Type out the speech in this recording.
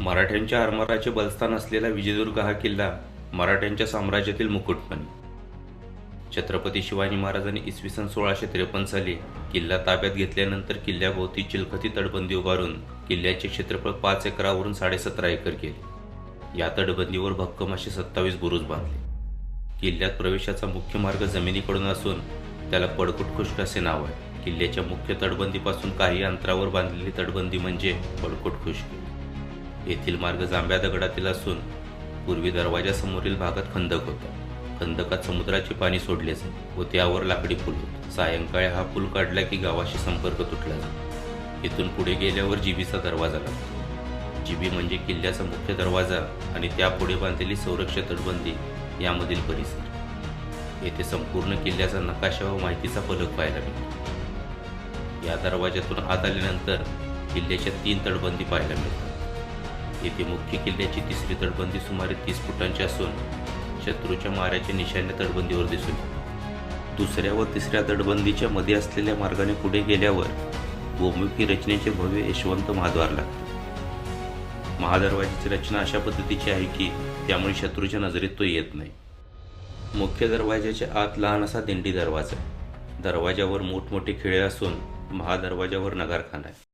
मराठ्यांच्या आरमाराचे बलस्थान असलेला विजयदुर्ग हा किल्ला मराठ्यांच्या साम्राज्यातील मुकुटमणी. छत्रपती शिवाजी महाराजांनी इसवी सन 1653 साली किल्ला ताब्यात घेतल्यानंतर किल्ल्याभोवती चिलखती तटबंदी उभारून किल्ल्याचे क्षेत्रफळ 5 एकरावरून 17.5 एकर केले. या तटबंदीवर भक्कम असे 27 बुरुज बांधले. किल्ल्यात प्रवेशाचा मुख्य मार्ग जमिनीकडून असून त्याला पडकुट खुष्क असे नाव आहे. किल्ल्याच्या मुख्य तटबंदीपासून काही अंतरावर बांधलेली तटबंदी म्हणजे पडकुट खुष्क. येथील मार्ग जांभ्या दगडातील असून पूर्वी दरवाजासमोरील भागात खंदक होता. खंदकात समुद्राचे पाणी सोडले जाई व त्यावर लाकडी पूल होता. सायंकाळी हा पूल काढला की गावाशी संपर्क तुटला जातो. इथून पुढे गेल्यावर जिबीचा दरवाजा लागतो. जिबी म्हणजे किल्ल्याचा मुख्य दरवाजा आणि त्यापुढे बांधलेली संरक्षण तटबंदी यामधील परिसर. येथे संपूर्ण किल्ल्याचा नकाशा व माहितीचा फलक पाहायला मिळतो. या दरवाज्यातून आत आल्यानंतर किल्ल्याच्या 3 तटबंदी पाहायला मिळतात. येथे मुख्य किल्ल्याची 3री तटबंदी सुमारे 30 फुटांची असून शत्रूच्या माऱ्याच्या निशाण्या तटबंदीवर दिसून येतात. 2ऱ्या व 3ऱ्या तटबंदीच्या मध्ये असलेल्या मार्गाने पुढे गेल्यावर गोमुखी रचनेचे भव्य यशवंत महाद्वार लागते. महादरवाजाची रचना अशा पद्धतीची आहे की त्यामुळे शत्रूच्या नजरेत तो येत नाही. मुख्य दरवाजाच्या आत लहान असा दिंडी दरवाजा आहे. दरवाजावर मोठमोठे खिळे असून महादरवाजावर नगारखाना आहे.